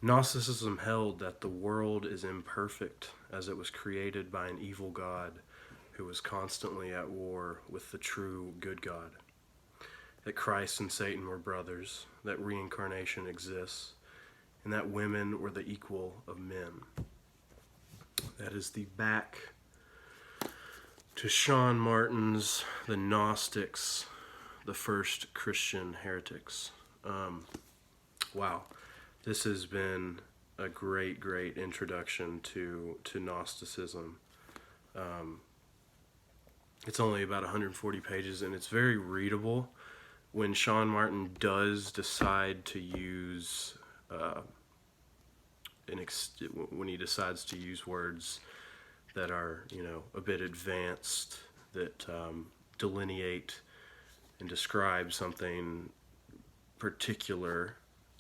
Gnosticism held that the world is imperfect as it was created by an evil God who was constantly at war with the true good God. That Christ and Satan were brothers, that reincarnation exists, and that women were the equal of men. That is the back to Sean Martin's The Gnostics, the first Christian heretics. Wow, this has been a great introduction to Gnosticism. It's only about 140 pages, and it's very readable. When Sean Martin does decide to use when he decides to use words that are, a bit advanced, that delineate and describe something particular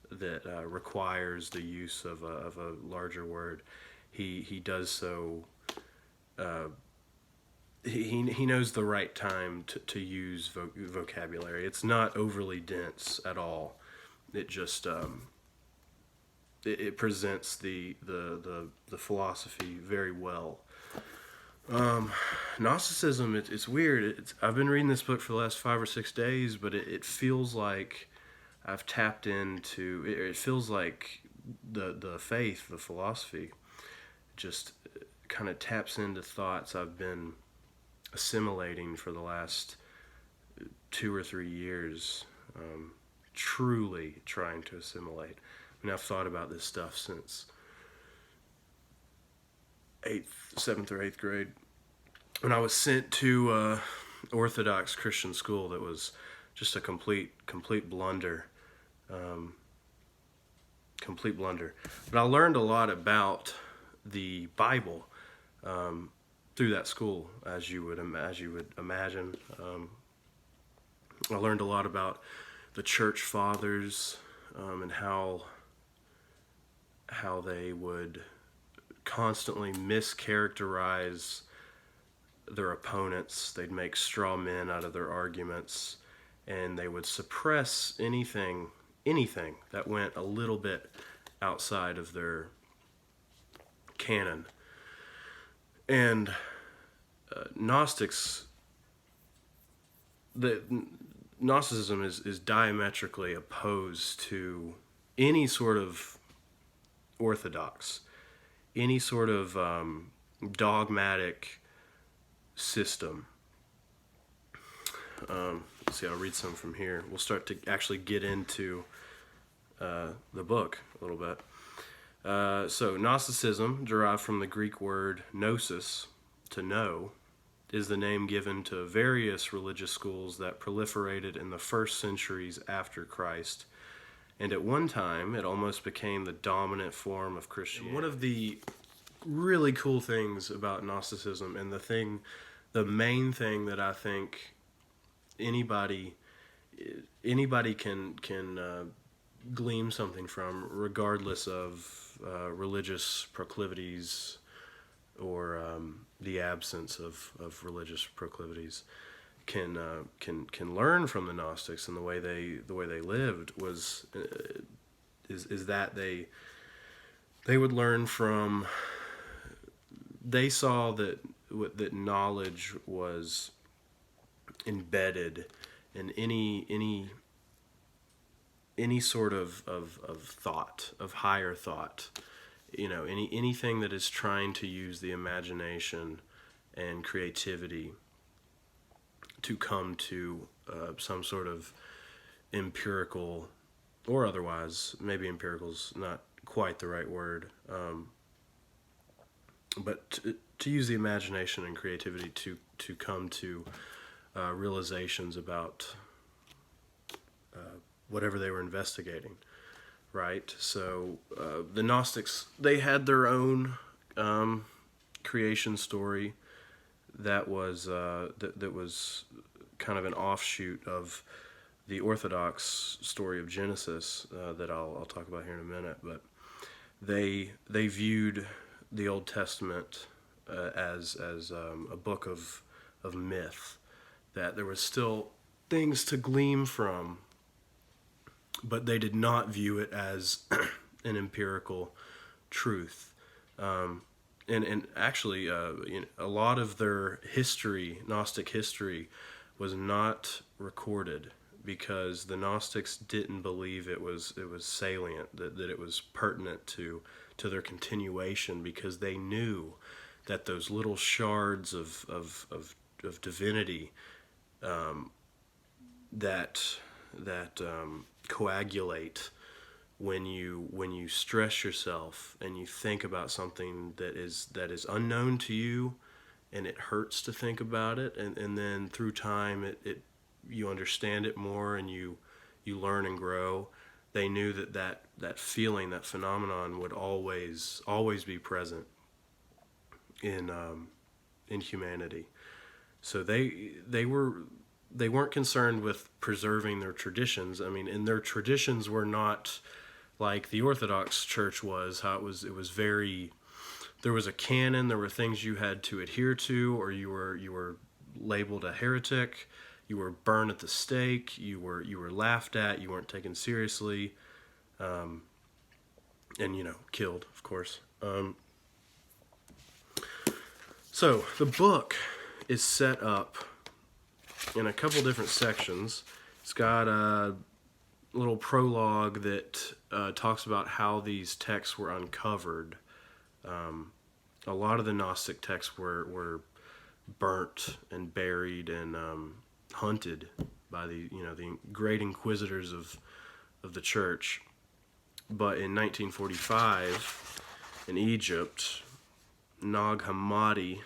that requires the use of a larger word, he does so. He knows the right time to use vocabulary. It's not overly dense at all. It just it presents the philosophy very well. Gnosticism, it's weird. I've been reading this book for the last 5 or 6 days, but it feels like I've tapped into. It feels like the faith, the philosophy, just kind of taps into thoughts I've been assimilating for the last 2 or 3 years. Truly trying to assimilate. I mean, I've thought about this stuff since 7th or 8th grade, when I was sent to Orthodox Christian school. That was just a complete blunder. Complete blunder. But I learned a lot about the Bible through that school, as you would imagine. I learned a lot about the church fathers, and how they would constantly mischaracterize their opponents. They'd make straw men out of their arguments, and they would suppress anything that went a little bit outside of their canon. And Gnosticism is diametrically opposed to any sort of orthodox, any sort of dogmatic system. Let's see, I'll read some from here. We'll start to actually get into the book a little bit. So Gnosticism, derived from the Greek word gnosis, to know, is the name given to various religious schools that proliferated in the first centuries after Christ, and at one time it almost became the dominant form of Christianity. One of the really cool things about Gnosticism, and the main thing that I think anybody can glean something from, regardless of religious proclivities or the absence of religious proclivities, can learn from the Gnostics and the way they lived is that they would learn from. They saw that knowledge was embedded in any sort of thought, of higher thought. Anything that is trying to use the imagination and creativity to come to some sort of empirical, or otherwise, maybe empirical's not quite the right word, but to use the imagination and creativity to come to realizations about whatever they were investigating, right? So the Gnostics, they had their own creation story that was that was kind of an offshoot of the Orthodox story of Genesis that I'll talk about here in a minute. But they viewed the Old Testament as a book of myth, that there was still things to glean from, but they did not view it as an empirical truth. And actually, a lot of their history, Gnostic history, was not recorded because the Gnostics didn't believe it was salient, that it was pertinent to their continuation, because they knew that those little shards of divinity that coagulate when you stress yourself and you think about something that is unknown to you, and it hurts to think about it, and then through time it you understand it more, and you learn and grow. They knew that feeling, that phenomenon, would always be present in humanity. So they weren't concerned with preserving their traditions. I mean, and their traditions were not like the Orthodox Church was. How it was very, there was a canon. There were things you had to adhere to, or you were labeled a heretic. You were burned at the stake. You were laughed at. You weren't taken seriously, and killed, of course. So the book is set up in a couple different sections. It's got a little prologue that talks about how these texts were uncovered. A lot of the Gnostic texts were burnt and buried and hunted by the great inquisitors of the church. But in 1945, in Egypt, Nag Hammadi,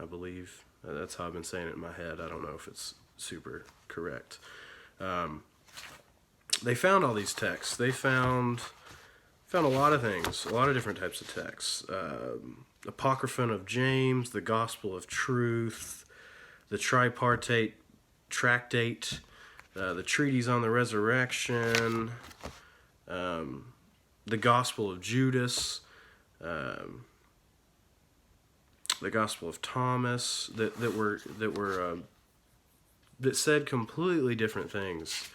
I believe, that's how I've been saying it in my head. I don't know if it's super correct. They found all these texts. They found a lot of things, a lot of different types of texts. Apocryphon of James, the Gospel of Truth, the Tripartite Tractate, the Treatise on the Resurrection, the Gospel of Judas, the Gospel of Thomas, that said completely different things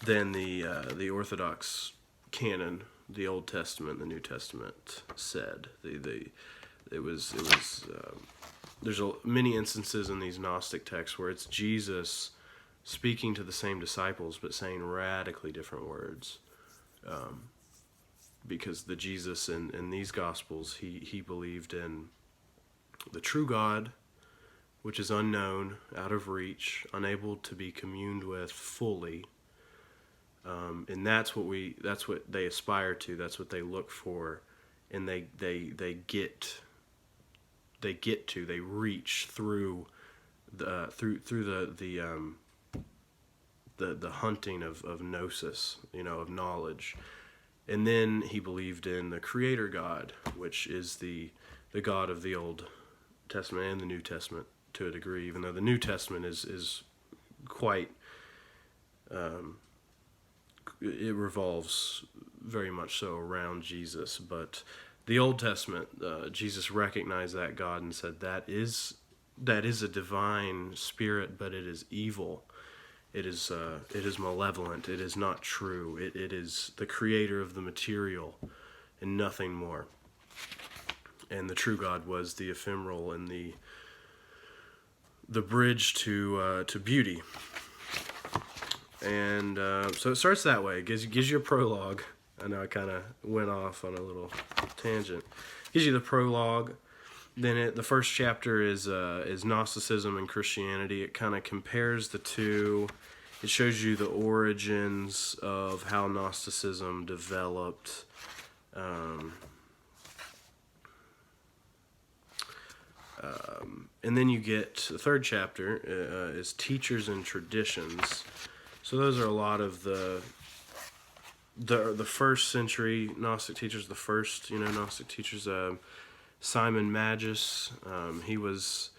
than the Orthodox canon, the Old Testament, the New Testament said. There's many instances in these Gnostic texts where it's Jesus speaking to the same disciples but saying radically different words. Because the Jesus in these Gospels, he believed in the true God, which is unknown, out of reach, unable to be communed with fully. And that's what they aspire to. That's what they look for, and they reach through the hunting of gnosis, of knowledge. And then he believed in the Creator God, which is the God of the Old Testament and the New Testament to a degree, even though the New Testament is quite, it revolves very much so around Jesus. But the Old Testament, Jesus recognized that God and said that is a divine spirit, but it is evil. It is malevolent. It is not true. It is the creator of the material and nothing more. And the true God was the ephemeral and the bridge to beauty. And so it starts that way. It gives you a prologue. I know I kind of went off on a little tangent. It gives you the prologue. Then the first chapter is Gnosticism and Christianity. It kind of compares the two. It shows you the origins of how Gnosticism developed. And then you get the third chapter is Teachers and Traditions. So those are a lot of the first century Gnostic teachers. The first Gnostic teachers. Simon Magus, he's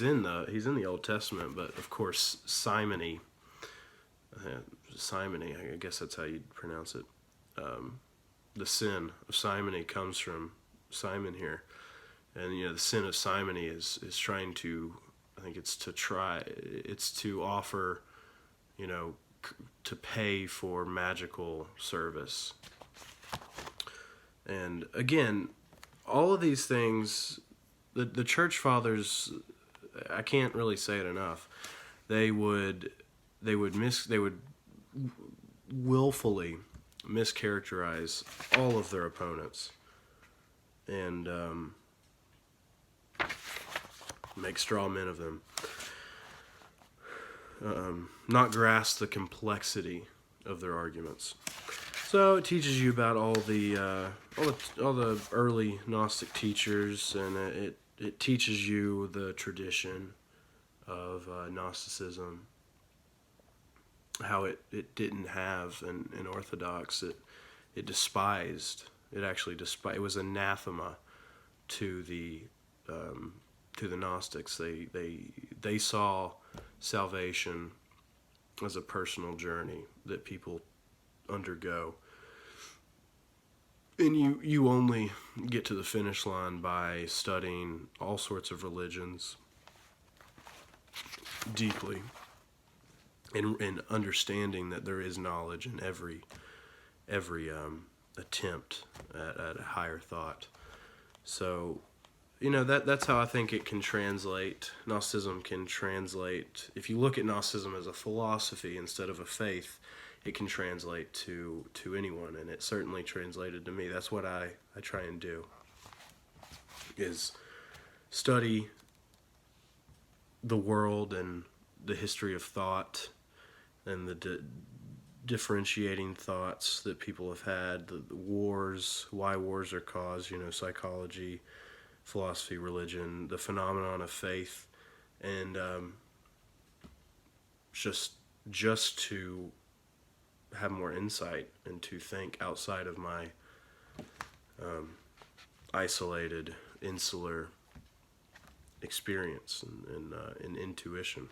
in the Old Testament, but of course simony, I guess that's how you'd pronounce it. The sin of simony comes from Simon here, and the sin of simony is trying to, I think it's to offer, to pay for magical service. And again, all of these things, the church fathers, I can't really say it enough. They would willfully mischaracterize all of their opponents and make straw men of them. Not grasp the complexity of their arguments. So it teaches you about all the early Gnostic teachers, and it teaches you the tradition of Gnosticism, how it didn't have an orthodox. It despised. It actually despised. It was anathema to the Gnostics. They saw salvation as a personal journey that people undergo, and you only get to the finish line by studying all sorts of religions deeply, and understanding that there is knowledge in every attempt at a higher thought. So, that's how I think it can translate. Gnosticism can translate. If you look at Gnosticism as a philosophy instead of a faith, it can translate to anyone, and it certainly translated to me. That's what I try and do, is study the world and the history of thought and the differentiating thoughts that people have had, the wars, why wars are caused, psychology, philosophy, religion, the phenomenon of faith, and just to have more insight and to think outside of my isolated, insular experience and intuition.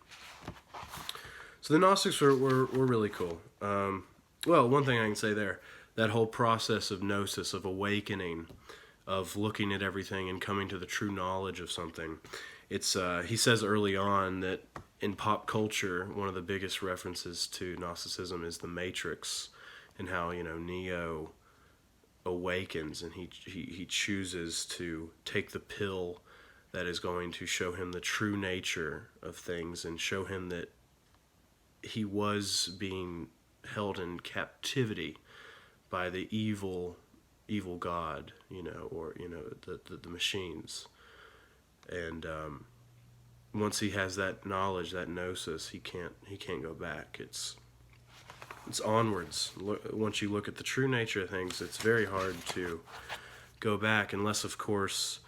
So the Gnostics were really cool. Well, one thing I can say there, that whole process of gnosis, of awakening, of looking at everything and coming to the true knowledge of something. It's he says early on that in pop culture, one of the biggest references to Gnosticism is the Matrix, and how Neo awakens and he chooses to take the pill that is going to show him the true nature of things and show him that he was being held in captivity by the evil God, or the machines. And once he has that knowledge, that gnosis, he can't go back. It's onwards. Once you look at the true nature of things, it's very hard to go back, unless, of course,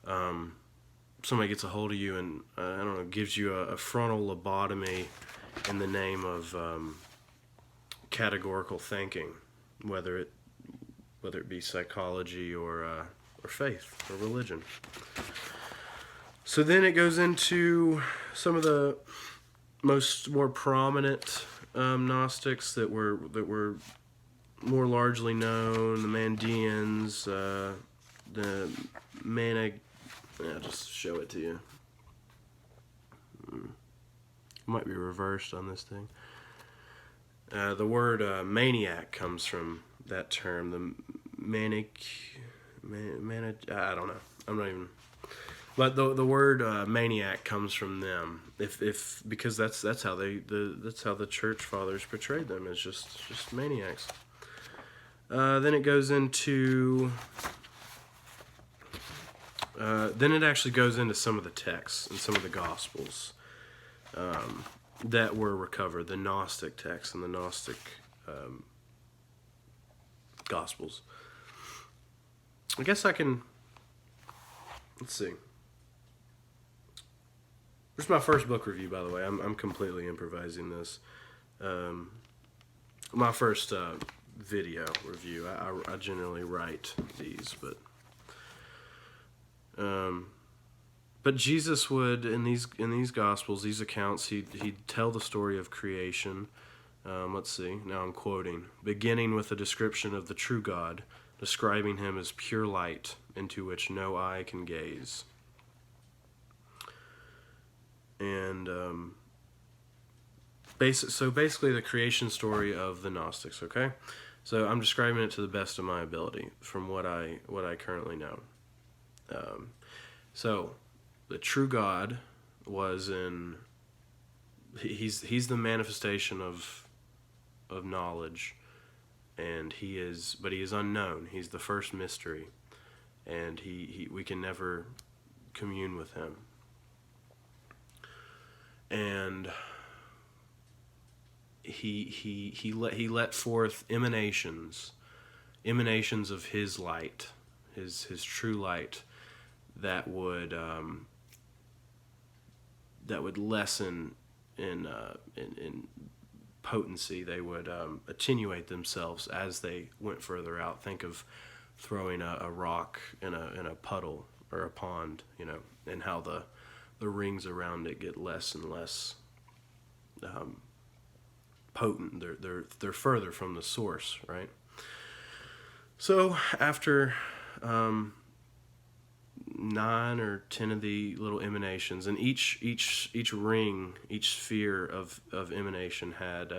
somebody gets a hold of you and gives you a frontal lobotomy in the name of categorical thinking, whether it be psychology or faith or religion. So then it goes into some of the more prominent Gnostics that were more largely known: the Mandeans, the Manic. I'll just show it to you. Might be reversed on this thing. The word maniac comes from that term. The manic, I don't know. I'm not even. But the word maniac comes from them. Because that's how the church fathers portrayed them, as just maniacs. Then it goes into. Then it actually goes into some of the texts and some of the Gospels that were recovered, the Gnostic texts and the Gnostic Gospels. I guess I can. Let's see. This is my first book review, by the way. I'm completely improvising this. My first video review. I generally write these, but Jesus would, in these Gospels, these accounts, he'd tell the story of creation. Let's see. Now I'm quoting. Beginning with a description of the true God, describing him as pure light into which no eye can gaze. And So basically, the creation story of the Gnostics. Okay, so I'm describing it to the best of my ability from what I currently know. Um, so the true God was in. He's the manifestation of knowledge, and he is unknown. He's the first mystery, and we can never commune with him. And he let forth emanations of his light, his true light, that would lessen in potency. They would attenuate themselves as they went further out. Think of throwing a rock in a puddle or a pond, and how the rings around it get less and less potent. They're further from the source, right? So after 9 or 10 of the little emanations, and each ring, each sphere of emanation had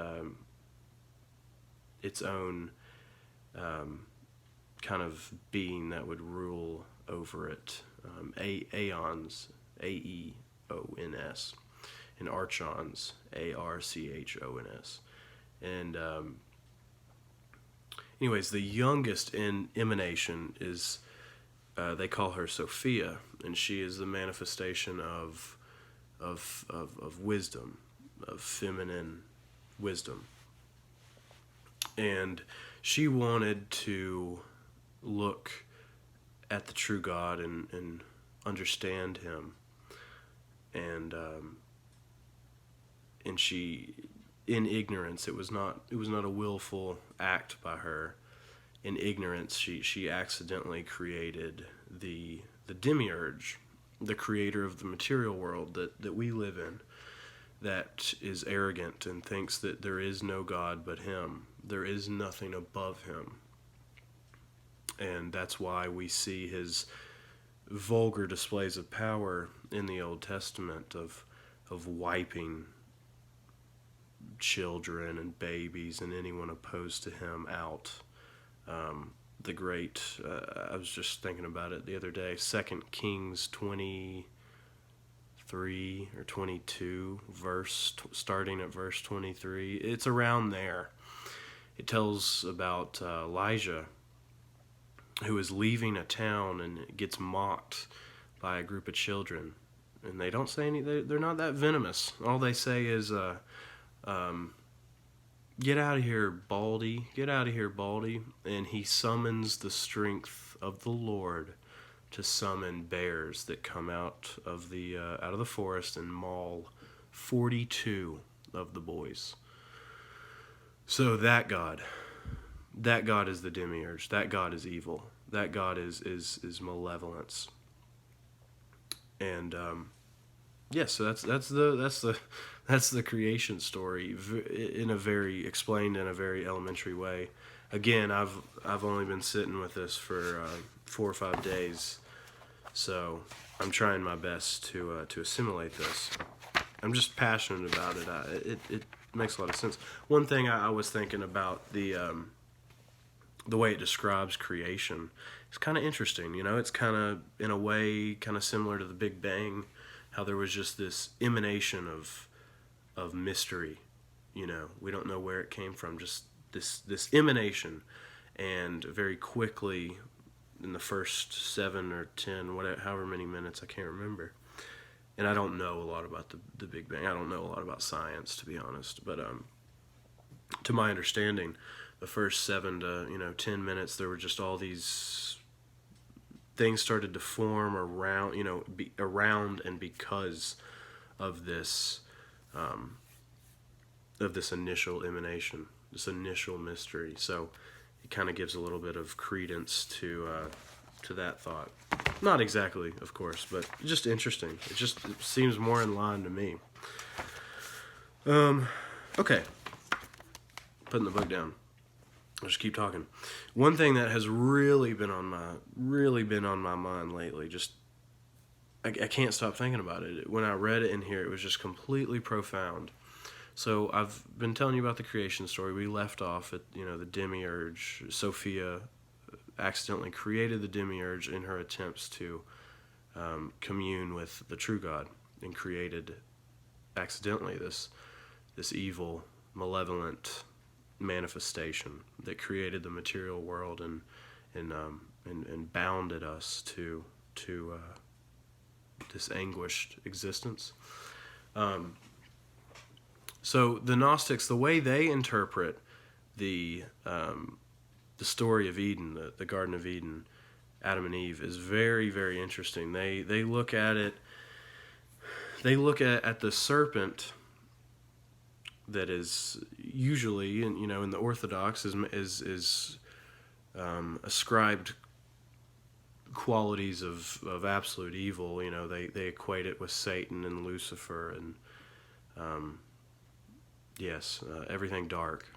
its own kind of being that would rule over it. Aeons, Aeons, and archons, Archons. And anyways, the youngest in emanation is, they call her Sophia, and she is the manifestation of wisdom, of feminine wisdom. And she wanted to look at the true God and understand him. And she, in ignorance, it was not a willful act by her. In ignorance, she accidentally created the demiurge, the creator of the material world that we live in, that is arrogant and thinks that there is no God but him. There is nothing above him. And that's why we see his vulgar displays of power in the Old Testament of wiping children and babies and anyone opposed to him out. The great, I was just thinking about it the other day, 2 Kings 23 or 22, starting at verse 23. It's around there. It tells about Elijah, who is leaving a town and gets mocked by a group of children. And they don't say anything, they're not that venomous. All they say is, get out of here, Baldy. Get out of here, Baldy. And he summons the strength of the Lord to summon bears that come out of the forest and maul 42 of the boys. So that God is the demiurge. That God is evil. That God is malevolence. And so that's the creation story explained in a very elementary way. Again, I've only been sitting with this for 4 or 5 days, so I'm trying my best to assimilate this. I'm just passionate about it. It makes a lot of sense. One thing I was thinking about the way it describes creation is kind of interesting. It's kind of, in a way, kind of similar to the Big Bang, how there was just this emanation of mystery. We don't know where it came from, just this emanation, and very quickly, in the first 7 or 10, whatever, however many minutes, I can't remember. And I don't know a lot about the Big Bang. I don't know a lot about science, to be honest. But to my understanding, the first 7 to 10 minutes, there were just all these things started to form around and because of this initial emanation, this initial mystery. So it kind of gives a little bit of credence to that thought. Not exactly, of course, but just interesting. It seems more in line to me. Okay. Putting the book down. I'll just keep talking. One thing that has really been on my mind lately, I can't stop thinking about it. When I read it in here, it was just completely profound. So I've been telling you about the creation story. We left off at, the demiurge. Sophia accidentally created the demiurge in her attempts to commune with the true God, and created accidentally this evil, malevolent manifestation that created the material world and bounded us to this anguished existence. So the Gnostics, the way they interpret the story of Eden, the Garden of Eden, Adam and Eve, is very, very interesting. They look at it. They look at the serpent that is usually, in the Orthodox, is ascribed qualities of absolute evil. They equate it with Satan and Lucifer and everything dark.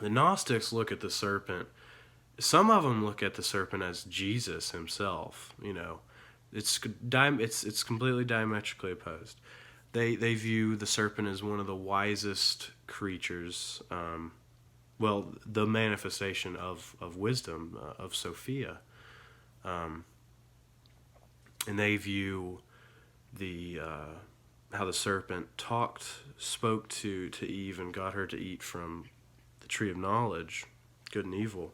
The Gnostics look at the serpent. Some of them look at the serpent as Jesus himself. It's completely diametrically opposed. They view the serpent as one of the wisest creatures. The manifestation of wisdom, of Sophia. And they view how the serpent spoke to Eve and got her to eat from the tree of knowledge, good and evil,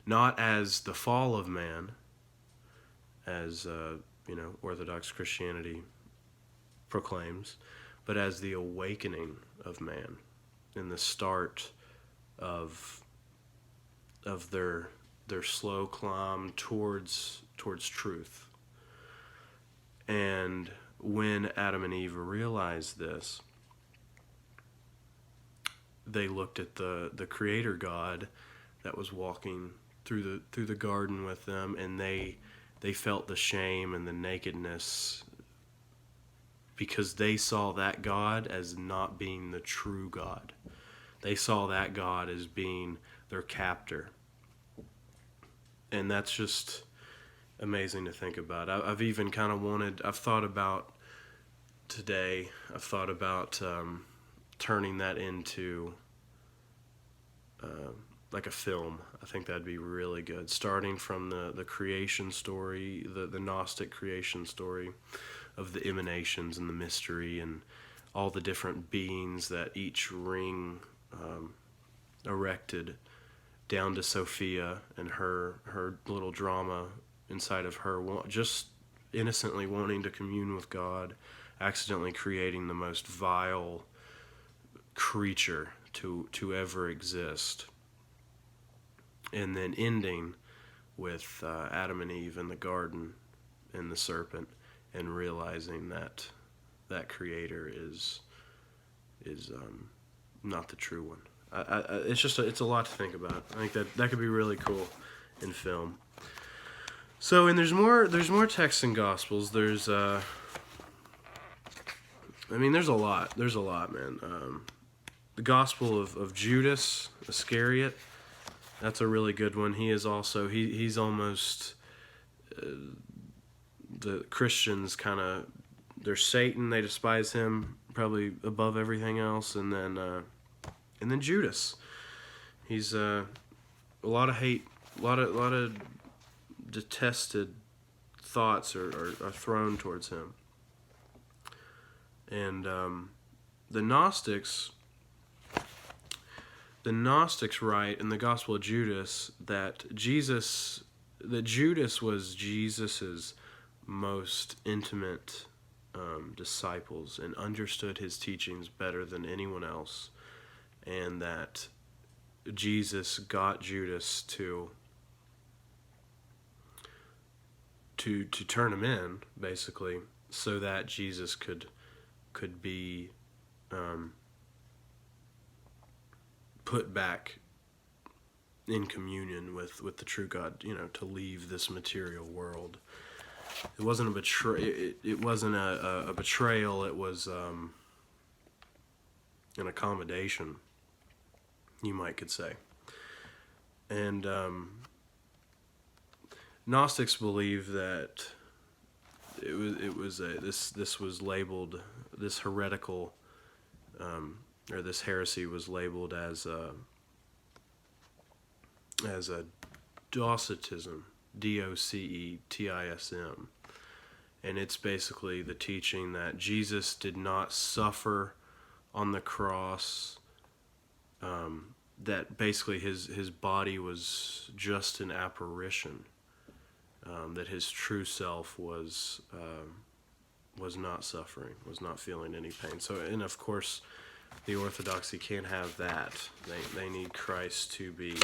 not as the fall of man, as Orthodox Christianity proclaims, but as the awakening of man and the start of their slow climb towards truth. And when Adam and Eve realized this, they looked at the Creator God that was walking through the garden with them, and they felt the shame and the nakedness because they saw that God as not being the true God. They saw that God as being their captor. And that's just amazing to think about. I've even kind of I've thought about today, turning that into like a film. I think that'd be really good. Starting from the creation story, the Gnostic creation story of the emanations and the mystery and all the different beings that each ring erected, down to Sophia and her little drama inside of her, just innocently wanting to commune with God, accidentally creating the most vile creature to ever exist, and then ending with Adam and Eve in the garden and the serpent, and realizing that Creator is not the true one. It's a lot to think about. I think that could be really cool in film. So, and there's more texts in Gospels. There's there's a lot. There's a lot, man. The Gospel of Judas Iscariot. That's a really good one. He is also he's almost the Christians kind of, they're Satan. They despise him probably above everything else, and then Judas. He's a lot of hate, a lot of detested thoughts are thrown towards him. And the Gnostics write in the Gospel of Judas that Judas was Jesus's most intimate disciples and understood his teachings better than anyone else, and that Jesus got Judas to turn him in, basically, so that Jesus could be put back in communion with the true God, to leave this material world. It wasn't a it wasn't a betrayal. It was an accommodation, you could say. And Gnostics believe that this was labeled, this heretical or this heresy was labeled as a Docetism, Docetism. And it's basically the teaching that Jesus did not suffer on the cross, that basically his body was just an apparition, that his true self was not suffering, was not feeling any pain. So, and of course, the Orthodoxy can't have that. They need Christ to be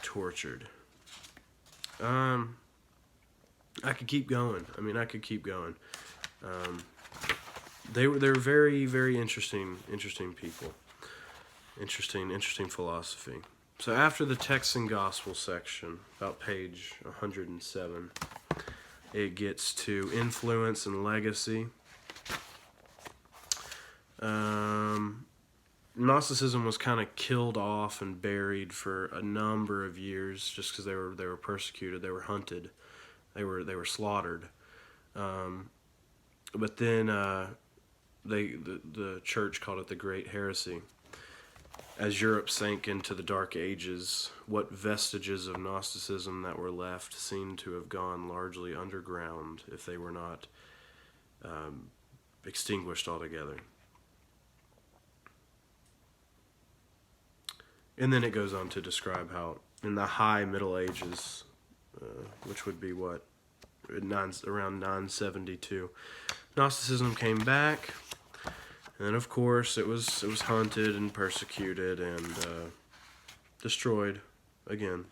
tortured. I could keep going. I mean, I could keep going. They're very, very interesting people. Interesting philosophy. So after the text and gospel section, about page 107, it gets to influence and legacy. Gnosticism was kind of killed off and buried for a number of years, just because they were persecuted, they were hunted, they were slaughtered. But then the church called it the Great Heresy. As Europe sank into the Dark Ages, what vestiges of Gnosticism that were left seemed to have gone largely underground, if they were not extinguished altogether. And then it goes on to describe how in the high Middle Ages, which would be what, around 972, Gnosticism came back. And of course, it was hunted and persecuted and destroyed again.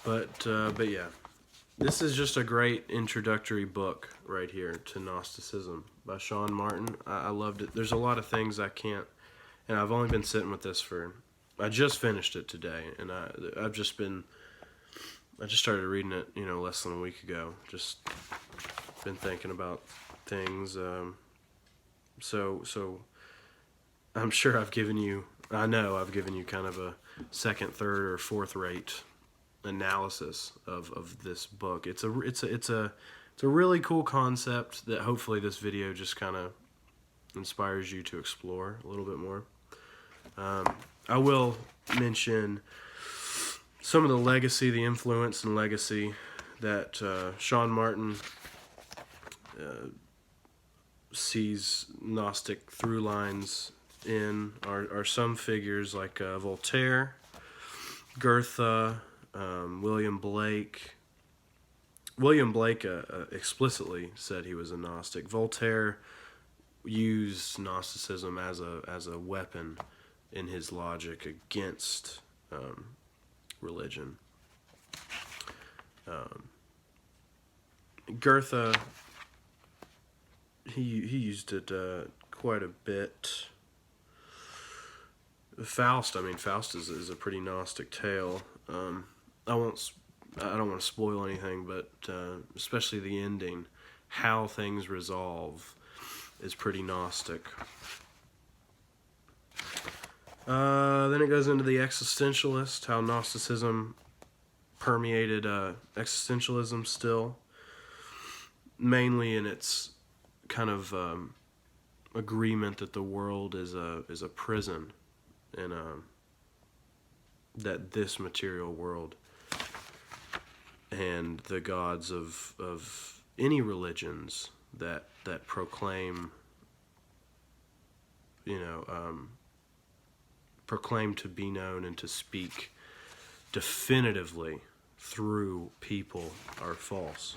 But yeah, this is just a great introductory book right here to Gnosticism by Sean Martin. I loved it. There's a lot of things I can't, and I've only been sitting with this I just finished it today, and I just started reading it, less than a week ago. Just been thinking about things. So I'm sure I know I've given you kind of a second, third, or fourth rate analysis of this book. It's a really cool concept that hopefully this video just kind of inspires you to explore a little bit more. I will mention some of the influence and legacy that Sean Martin sees Gnostic through lines in are some figures like Voltaire, Goethe, William Blake. William Blake explicitly said he was a Gnostic. Voltaire used Gnosticism as a weapon in his logic against religion. Goethe, he used it quite a bit. Faust is a pretty Gnostic tale. I don't want to spoil anything, but especially the ending, how things resolve, is pretty Gnostic. Then it goes into the existentialist, how Gnosticism permeated existentialism still, mainly in its kind of agreement that the world is a prison, and that this material world and the gods of any religions that proclaim proclaim to be known and to speak definitively through people are false.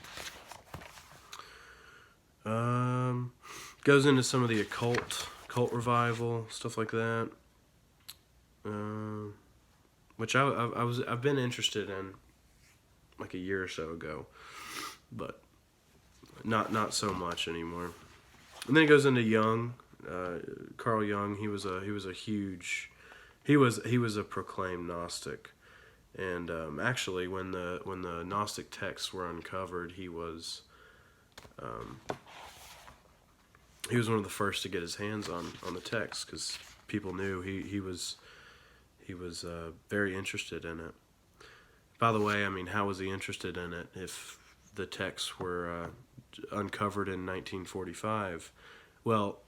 Goes into some of the cult revival, stuff like that, which I've been interested in like a year or so ago, but not so much anymore. And then it goes into Jung, Carl Jung. He was a proclaimed Gnostic, and actually when the Gnostic texts were uncovered, he was one of the first to get his hands on the text, because people knew he was very interested in it. By the way, I mean, how was he interested in it if the texts were uncovered in 1945? Well,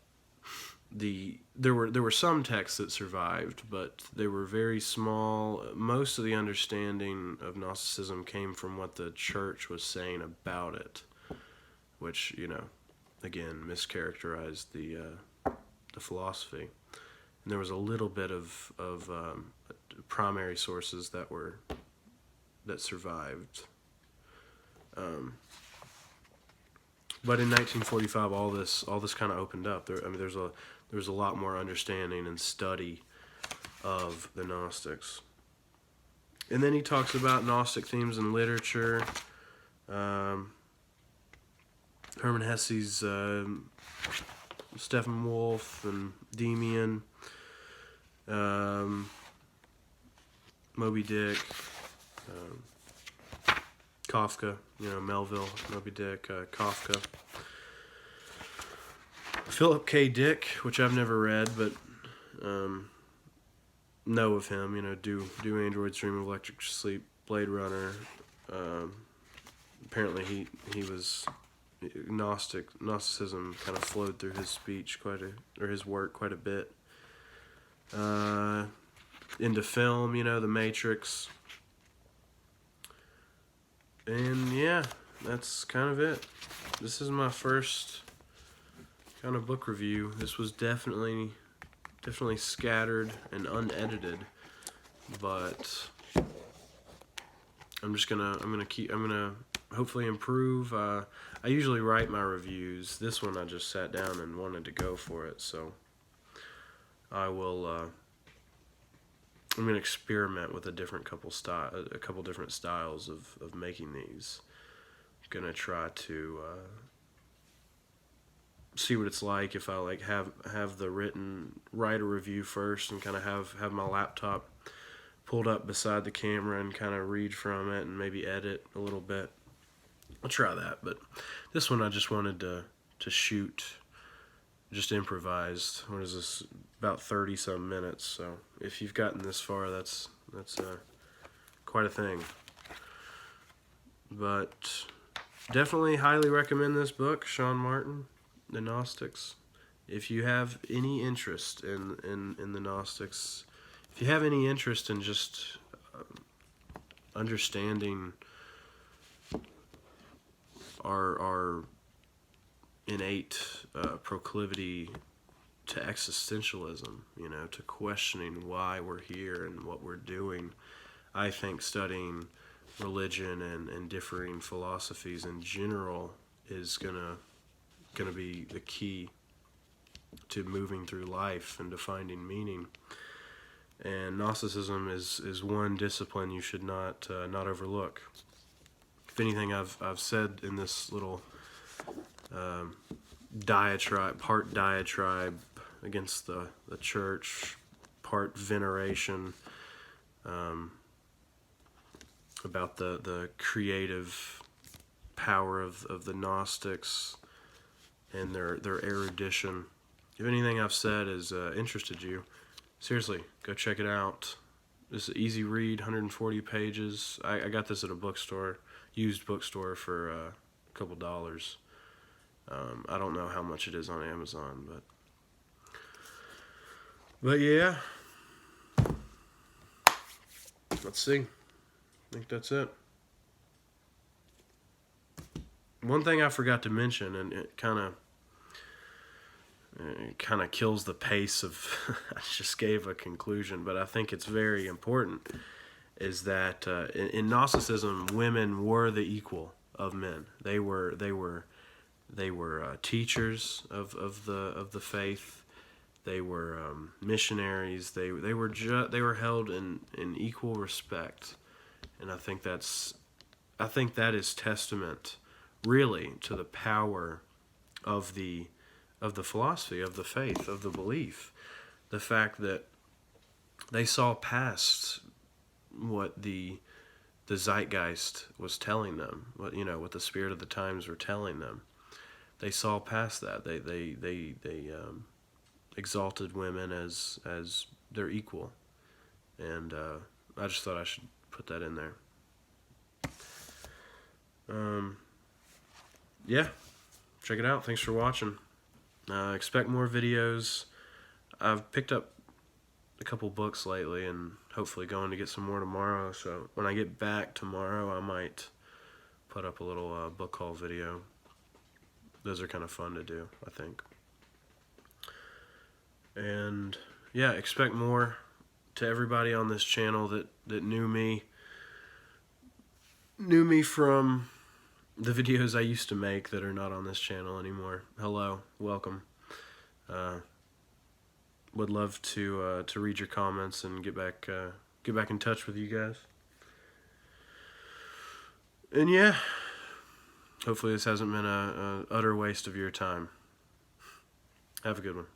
there were some texts that survived, but they were very small. Most of the understanding of Gnosticism came from what the church was saying about it, which, again, mischaracterized the philosophy. And there was a little bit of primary sources that survived. But in 1945, all this kind of opened up. There's a lot more understanding and study of the Gnostics. And then he talks about Gnostic themes in literature. Hermann Hesse's Steppenwolf and Demian, Moby Dick, Kafka, Melville, Moby Dick, Kafka. Philip K. Dick, which I've never read, but know of him. Do Androids Dream of Electric Sleep, Blade Runner. Apparently he was Gnosticism kind of flowed through his speech or his work quite a bit. Into film, The Matrix. And yeah, that's kind of it. This is my first kind of book review. This was definitely scattered and unedited, but I'm gonna hopefully improve. I usually write my reviews. This one I just sat down and wanted to go for it, so I will. I'm gonna experiment with a couple different styles of making these. I'm gonna try to see what it's like if I have the write a review first and kind of have my laptop pulled up beside the camera and kind of read from it and maybe edit a little bit. I'll try that, but this one I just wanted to shoot, just improvised. What is this? About 30 some minutes. So if you've gotten this far, that's quite a thing. But definitely highly recommend this book, Sean Martin, The Gnostics. If you have any interest in the Gnostics, if you have any interest in just understanding our innate proclivity to existentialism, to questioning why we're here and what we're doing, I think studying religion and differing philosophies in general is gonna be the key to moving through life and to finding meaning. And Gnosticism is one discipline you should not overlook. If anything, I've said in this little diatribe against the church, part veneration, about the creative power of the Gnostics and their erudition. If anything I've said has interested you, seriously, go check it out. It's an easy read, 140 pages. I got this at a used bookstore for a couple dollars. I don't know how much it is on Amazon, but yeah. Let's see. I think that's it. One thing I forgot to mention, and it kind of kills the pace of I just gave a conclusion, but I think it's very important, is that in Gnosticism, women were the equal of men. They were teachers of the faith. They were missionaries. They were held in equal respect, and I think that is testament, really, to the power of the philosophy, of the faith, of the belief. The fact that they saw past what the zeitgeist was telling them, what the spirit of the times were telling them. They saw past that. They exalted women as their equal, and I just thought I should put that in there. Yeah, check it out. Thanks for watching. Expect more videos. I've picked up a couple books lately and hopefully going to get some more tomorrow. So when I get back tomorrow, I might put up a little book haul video. Those are kind of fun to do, I think. And yeah, expect more. To everybody on this channel that knew me from the videos I used to make that are not on this channel anymore. Hello, welcome. Would love to read your comments and get back in touch with you guys. And yeah, hopefully this hasn't been a utter waste of your time. Have a good one.